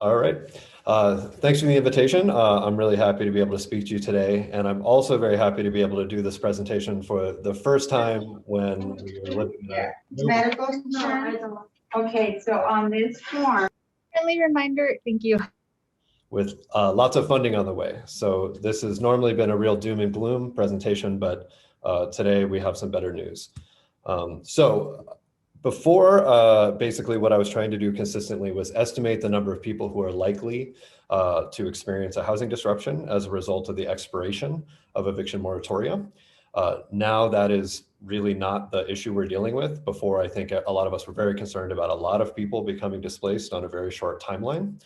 All right. Thanks for the invitation. I'm really happy to be able to speak to you today. And I'm also very happy to be able to do this presentation for the first time when we are living in a new Medical insurance? Okay, so on this form. Friendly reminder, thank you. with lots of funding on the way. So this has normally been a real doom and gloom presentation, but today we have some better news. Before, basically what I was trying to do consistently was estimate the number of people who are likely to experience a housing disruption as a result of the expiration of eviction moratoria. Now that is really not the issue we're dealing with. Before, I think a lot of us were very concerned about a lot of people becoming displaced on a very short timeline.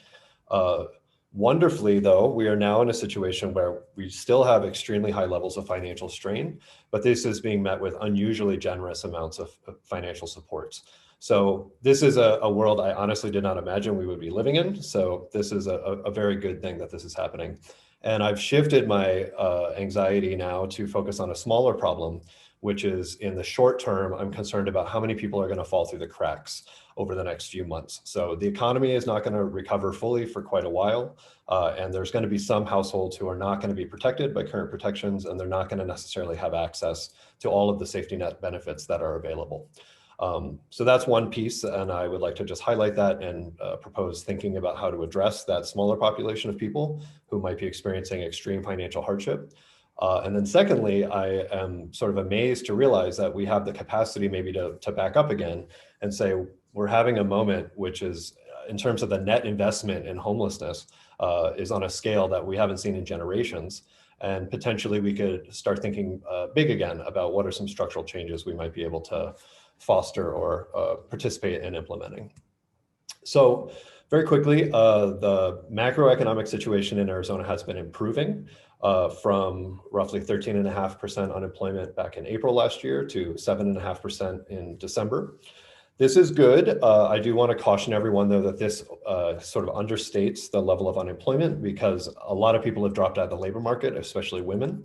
Wonderfully, though, we are now in a situation where we still have extremely high levels of financial strain, but this is being met with unusually generous amounts of financial supports. So this is a world I honestly did not imagine we would be living in. So this is a very good thing that this is happening. And I've shifted my anxiety now to focus on a smaller problem, which is in the short term, I'm concerned about how many people are going to fall through the cracks over the next few months. So the economy is not going to recover fully for quite a while. And there's going to be some households who are not going to be protected by current protections, and they're not going to necessarily have access to all of the safety net benefits that are available. So that's one piece, and I would like to just highlight that and propose thinking about how to address that smaller population of people who might be experiencing extreme financial hardship. And then secondly, I am sort of amazed to realize that we have the capacity maybe to back up again and say, we're having a moment which is, in terms of the net investment in homelessness, is on a scale that we haven't seen in generations. And potentially we could start thinking big again about what are some structural changes we might be able to foster or participate in implementing. So very quickly, the macroeconomic situation in Arizona has been improving from roughly 13.5% unemployment back in April last year to 7.5% in December. This is good. I do want to caution everyone, though, that this sort of understates the level of unemployment because a lot of people have dropped out of the labor market, especially women,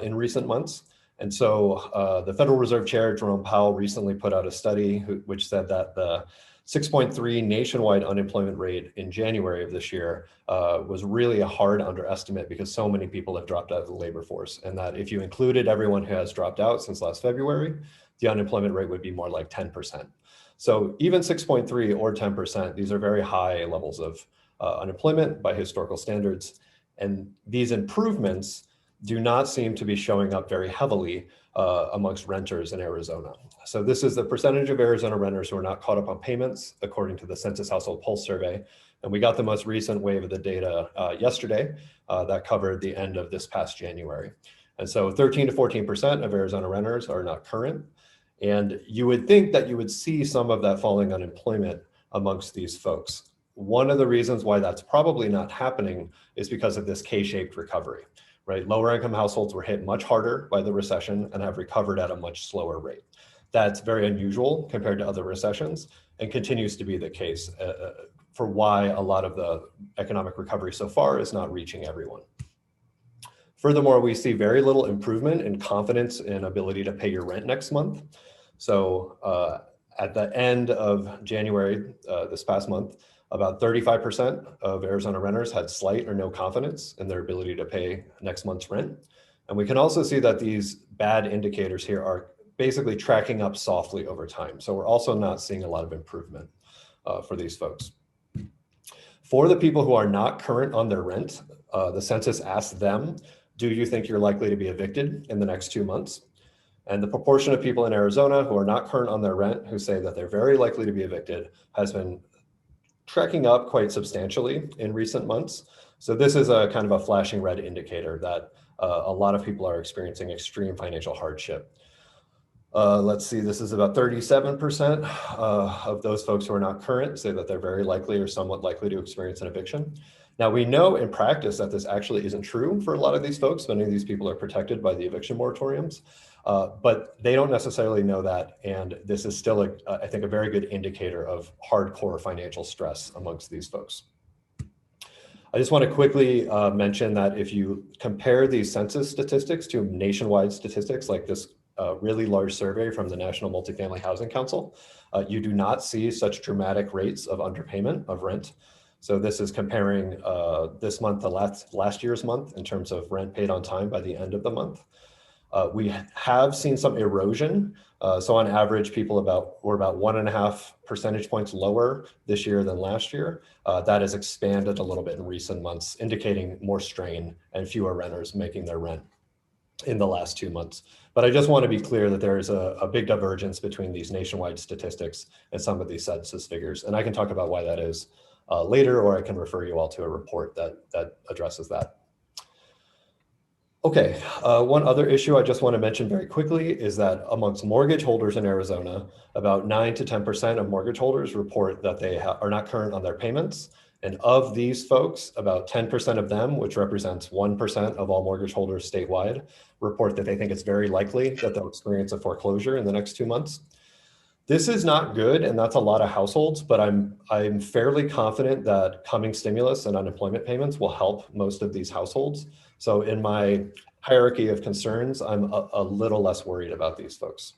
in recent months. And so the Federal Reserve Chair, Jerome Powell, recently put out a study which said that the 6.3 nationwide unemployment rate in January of this year was really a hard underestimate because so many people have dropped out of the labor force. And that if you included everyone who has dropped out since last February, the unemployment rate would be more like 10%. So even 6.3 or 10%, these are very high levels of unemployment by historical standards. And these improvements do not seem to be showing up very heavily amongst renters in Arizona. So this is the percentage of Arizona renters who are not caught up on payments, according to the Census Household Pulse Survey. And we got the most recent wave of the data yesterday that covered the end of this past January. And so 13 to 14% of Arizona renters are not current. And you would think that you would see some of that falling unemployment amongst these folks. One of the reasons why that's probably not happening is because of this K-shaped recovery, right? Lower income households were hit much harder by the recession and have recovered at a much slower rate. That's very unusual compared to other recessions and continues to be the case for why a lot of the economic recovery so far is not reaching everyone. Furthermore, we see very little improvement in confidence and ability to pay your rent next month. So at the end of January, this past month, about 35% of Arizona renters had slight or no confidence in their ability to pay next month's rent. And we can also see that these bad indicators here are basically tracking up softly over time. So we're also not seeing a lot of improvement for these folks. For the people who are not current on their rent, the census asked them, do you think you're likely to be evicted in the next 2 months? And the proportion of people in Arizona who are not current on their rent who say that they're very likely to be evicted has been tracking up quite substantially in recent months. So this is a kind of a flashing red indicator that a lot of people are experiencing extreme financial hardship. Let's see, this is about 37% of those folks who are not current say that they're very likely or somewhat likely to experience an eviction. Now we know in practice that this actually isn't true for a lot of these folks. Many of these people are protected by the eviction moratoriums, but they don't necessarily know that. And this is still, I think, a very good indicator of hardcore financial stress amongst these folks. I just want to quickly mention that if you compare these census statistics to nationwide statistics like this really large survey from the National Multifamily Housing Council, you do not see such dramatic rates of underpayment of rent. So this is comparing this month to last year's month in terms of rent paid on time by the end of the month. We have seen some erosion. So on average, people were about 1.5 percentage points lower this year than last year. That has expanded a little bit in recent months, indicating more strain and fewer renters making their rent in the last 2 months. But I just want to be clear that there is a big divergence between these nationwide statistics and some of these census figures. And I can talk about why that is later, or I can refer you all to a report that addresses that. Okay, one other issue I just want to mention very quickly is that amongst mortgage holders in Arizona, about 9 to 10% of mortgage holders report that they are not current on their payments. And of these folks, about 10% of them, which represents 1% of all mortgage holders statewide, report that they think it's very likely that they'll experience a foreclosure in the next 2 months. This is not good, and that's a lot of households, but I'm fairly confident that coming stimulus and unemployment payments will help most of these households. So in my hierarchy of concerns, I'm a little less worried about these folks.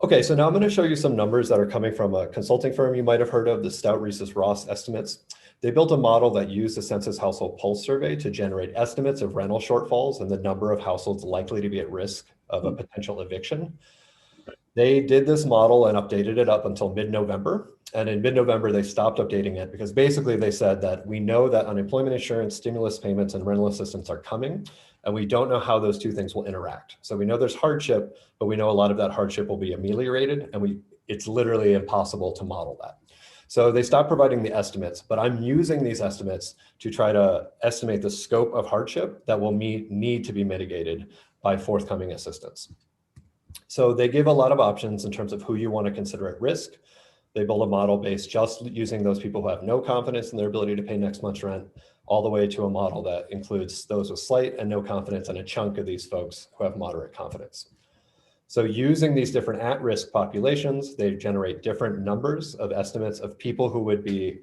Okay, so now I'm going to show you some numbers that are coming from a consulting firm you might have heard of, the Stout Reeses Ross estimates. They built a model that used the Census Household Pulse Survey to generate estimates of rental shortfalls and the number of households likely to be at risk of a potential eviction. They did this model and updated it up until mid-November. And in mid-November, they stopped updating it because basically they said that we know that unemployment insurance, stimulus payments, and rental assistance are coming, and we don't know how those two things will interact. So we know there's hardship, but we know a lot of that hardship will be ameliorated, and it's literally impossible to model that. So they stopped providing the estimates, but I'm using these estimates to try to estimate the scope of hardship that will need to be mitigated by forthcoming assistance. So they give a lot of options in terms of who you want to consider at risk. They build a model based just using those people who have no confidence in their ability to pay next month's rent, all the way to a model that includes those with slight and no confidence and a chunk of these folks who have moderate confidence. So using these different at-risk populations, they generate different numbers of estimates of people who would be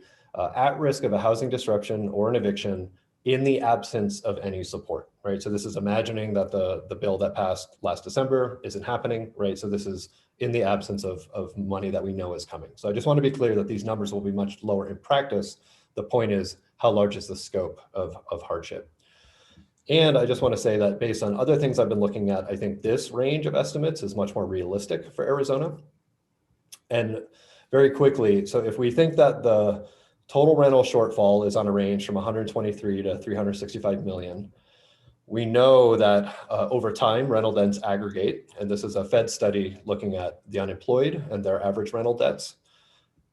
at risk of a housing disruption or an eviction in the absence of any support, right? So this is imagining that the bill that passed last December isn't happening, right? So this is in the absence of money that we know is coming. So I just want to be clear that these numbers will be much lower in practice. The point is, how large is the scope of hardship? And I just want to say that based on other things I've been looking at, I think this range of estimates is much more realistic for Arizona. And very quickly, so if we think that the total rental shortfall is on a range from 123 to 365 million, we know that over time, rental debts aggregate. And this is a Fed study looking at the unemployed and their average rental debts.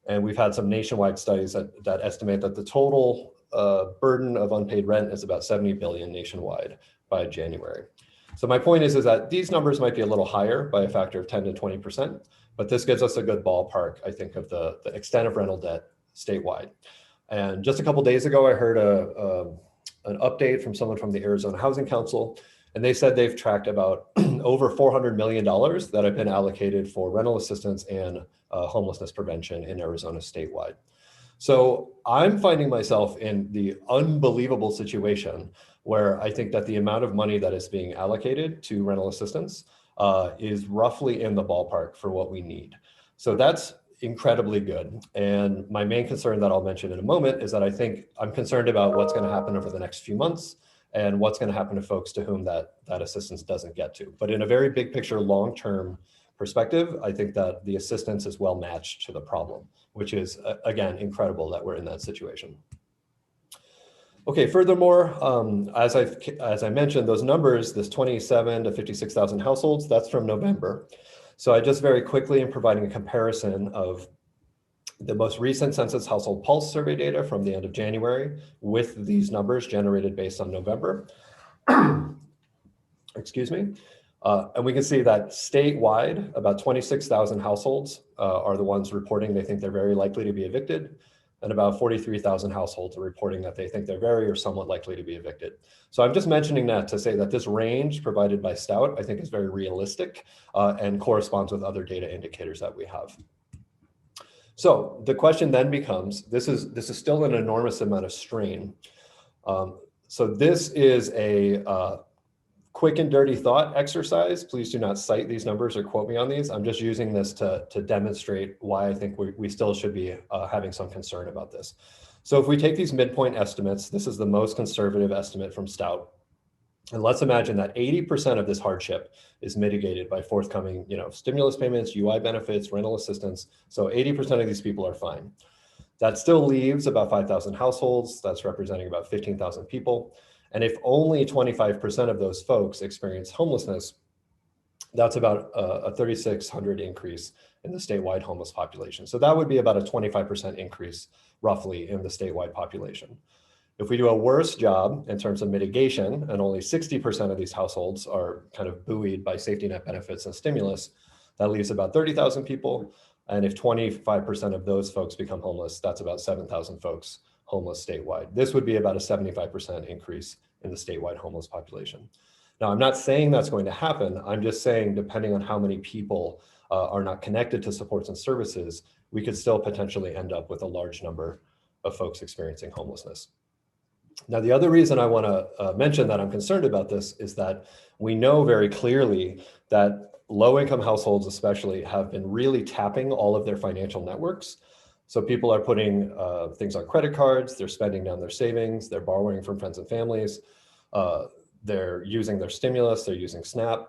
And we've had some nationwide studies that estimate that the total burden of unpaid rent is about 70 billion nationwide by January. So my point is that these numbers might be a little higher by a factor of 10 to 20%, but this gives us a good ballpark, I think, of the extent of rental debt statewide. And just a couple of days ago, I heard an update from someone from the Arizona Housing Council, and they said they've tracked about over $400 million that have been allocated for rental assistance and homelessness prevention in Arizona statewide. So I'm finding myself in the unbelievable situation where I think that the amount of money that is being allocated to rental assistance is roughly in the ballpark for what we need. So that's incredibly good. And my main concern that I'll mention in a moment is that I think I'm concerned about what's going to happen over the next few months and what's going to happen to folks to whom that assistance doesn't get to. But in a very big picture, long-term perspective, I think that the assistance is well matched to the problem, which is, again, incredible that we're in that situation. Okay, furthermore, as I mentioned, those numbers, this 27 to 56,000 households, that's from November. So I just very quickly am providing a comparison of the most recent Census Household Pulse Survey data from the end of January with these numbers generated based on November. Excuse me. And we can see that statewide, about 26,000 households are the ones reporting they think they're very likely to be evicted. And about 43,000 households are reporting that they think they're very or somewhat likely to be evicted. So I'm just mentioning that to say that this range provided by Stout, I think, is very realistic and corresponds with other data indicators that we have. So the question then becomes, this is still an enormous amount of strain. So this is a quick and dirty thought exercise. Please do not cite these numbers or quote me on these. I'm just using this to demonstrate why I think we still should be having some concern about this. So if we take these midpoint estimates, this is the most conservative estimate from Stout. And let's imagine that 80% of this hardship is mitigated by forthcoming, stimulus payments, UI benefits, rental assistance. So 80% of these people are fine. That still leaves about 5,000 households. That's representing about 15,000 people. And if only 25% of those folks experience homelessness, that's about a 3,600 increase in the statewide homeless population. So that would be about a 25% increase roughly in the statewide population. If we do a worse job in terms of mitigation, and only 60% of these households are kind of buoyed by safety net benefits and stimulus, that leaves about 30,000 people. And if 25% of those folks become homeless, that's about 7,000 folks homeless statewide. This would be about a 75% increase in the statewide homeless population. Now, I'm not saying that's going to happen. I'm just saying, depending on how many people are not connected to supports and services, we could still potentially end up with a large number of folks experiencing homelessness. Now, the other reason I want to mention that I'm concerned about this is that we know very clearly that low-income households especially have been really tapping all of their financial networks. So people are putting things on credit cards, they're spending down their savings, they're borrowing from friends and families, they're using their stimulus, they're using SNAP.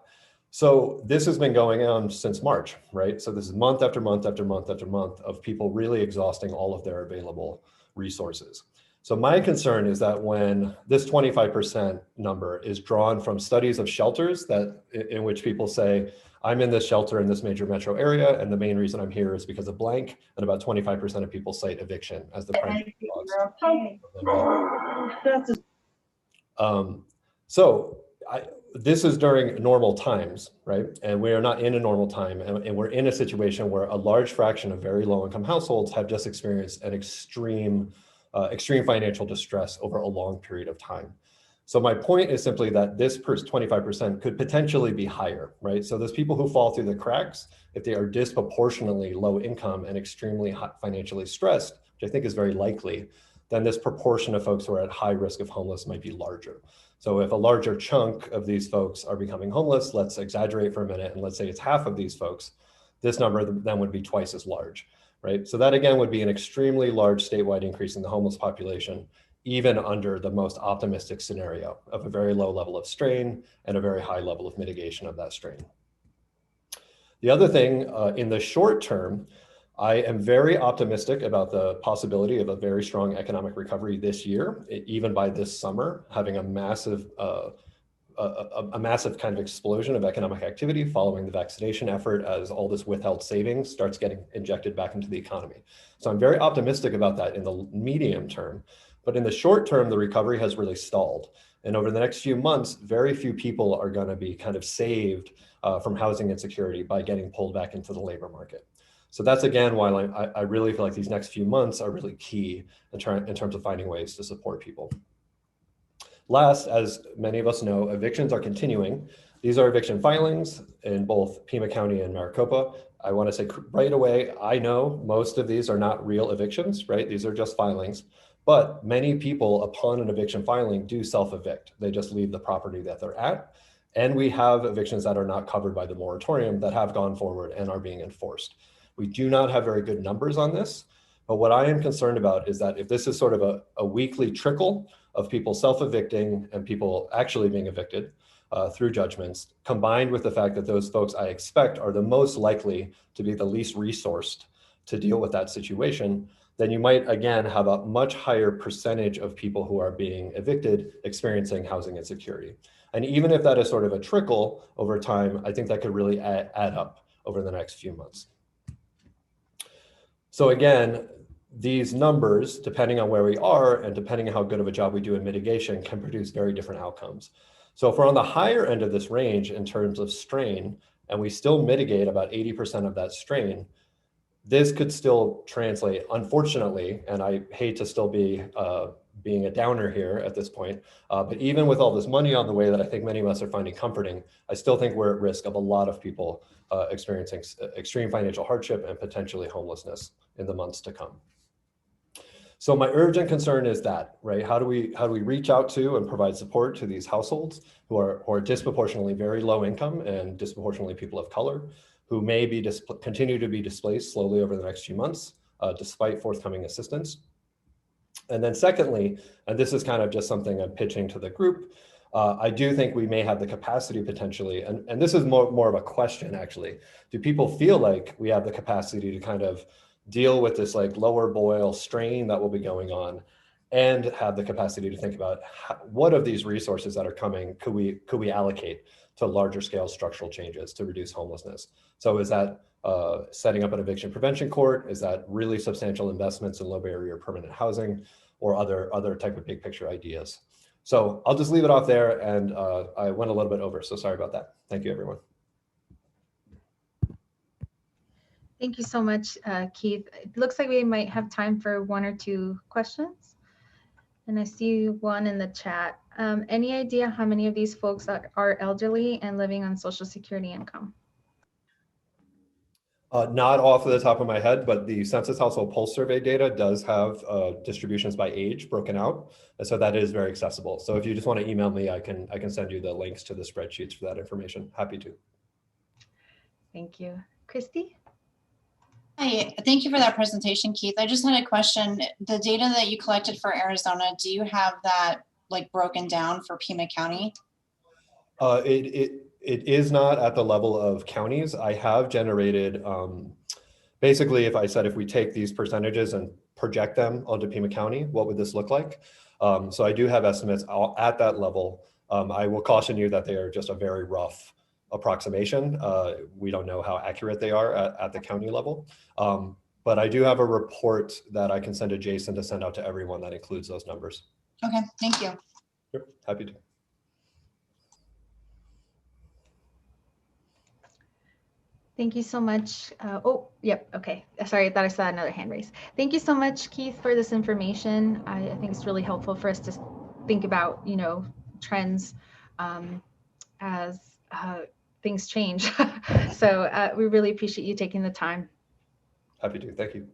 So this has been going on since March, right? So this is month after month after month after month of people really exhausting all of their available resources. So my concern is that when this 25% number is drawn from studies of shelters in which people say, I'm in this shelter in this major metro area, and the main reason I'm here is because of blank, and about 25% of people cite eviction as the primary cause. This is during normal times, right? And we are not in a normal time, and we're in a situation where a large fraction of very low-income households have just experienced an extreme financial distress over a long period of time. So my point is simply that this 25% could potentially be higher, right? So those people who fall through the cracks, if they are disproportionately low income and extremely financially stressed, which I think is very likely, then this proportion of folks who are at high risk of homeless might be larger. So if a larger chunk of these folks are becoming homeless, let's exaggerate for a minute, and let's say it's half of these folks, this number then would be twice as large, right? So that again would be an extremely large statewide increase in the homeless population, even under the most optimistic scenario of a very low level of strain and a very high level of mitigation of that strain. The other thing, in the short term, I am very optimistic about the possibility of a very strong economic recovery this year, even by this summer, having a massive kind of explosion of economic activity following the vaccination effort as all this withheld savings starts getting injected back into the economy. So I'm very optimistic about that in the medium term. But in the short term, the recovery has really stalled. And over the next few months, very few people are going to be kind of saved from housing insecurity by getting pulled back into the labor market. So that's again why I really feel like these next few months are really key in terms of finding ways to support people. Last, as many of us know, evictions are continuing. These are eviction filings in both Pima County and Maricopa. I want to say right away, I know most of these are not real evictions, right? These are just filings. But many people, upon an eviction filing, do self-evict. They just leave the property that they're at. And we have evictions that are not covered by the moratorium that have gone forward and are being enforced. We do not have very good numbers on this, but what I am concerned about is that if this is sort of a weekly trickle of people self-evicting and people actually being evicted through judgments, combined with the fact that those folks I expect are the most likely to be the least resourced to deal with that situation, then you might again have a much higher percentage of people who are being evicted experiencing housing insecurity. And even if that is sort of a trickle over time, I think that could really add up over the next few months. So again, these numbers, depending on where we are and depending on how good of a job we do in mitigation, can produce very different outcomes. So if we're on the higher end of this range in terms of strain, and we still mitigate about 80% of that strain, this could still translate, unfortunately, and I hate to still be being a downer here at this point, but even with all this money on the way that I think many of us are finding comforting, I still think we're at risk of a lot of people experiencing extreme financial hardship and potentially homelessness in the months to come. So my urgent concern is that, right? How do we reach out to and provide support to these households who are disproportionately very low income and disproportionately people of color, who may be continue to be displaced slowly over the next few months, despite forthcoming assistance. And then secondly, and this is kind of just something I'm pitching to the group, I do think we may have the capacity potentially, and this is more of a question actually. Do people feel like we have the capacity to kind of deal with this like lower boil strain that will be going on, and have the capacity to think about what of these resources that are coming could we allocate to larger scale structural changes to reduce homelessness? So is that setting up an eviction prevention court? Is that really substantial investments in low barrier permanent housing, or other type of big picture ideas? So I'll just leave it off there, and I went a little bit over, so sorry about that. Thank you, everyone. Thank you so much, Keith. It looks like we might have time for 1 or 2 questions. And I see one in the chat. Any idea how many of these folks are elderly and living on Social Security income? Not off the top of my head, but the Census Household Pulse Survey data does have distributions by age broken out. And so that is very accessible. So if you just want to email me, I can send you the links to the spreadsheets for that information. Happy to. Thank you. Christy? Hi, thank you for that presentation, Keith. I just had a question. The data that you collected for Arizona, do you have that like broken down for Pima County? It is not at the level of counties. I have generated, basically, if we take these percentages and project them onto Pima County, what would this look like? So I do have estimates at that level. I will caution you that they are just a very rough approximation. We don't know how accurate they are at the county level. But I do have a report that I can send to Jason to send out to everyone that includes those numbers. Okay, thank you. Yep, happy to. Thank you so much. Oh, yep. Okay. Sorry, I thought I saw another hand raised. Thank you so much, Keith, for this information. I think it's really helpful for us to think about, trends as things change. So we really appreciate you taking the time. Happy to. Thank you.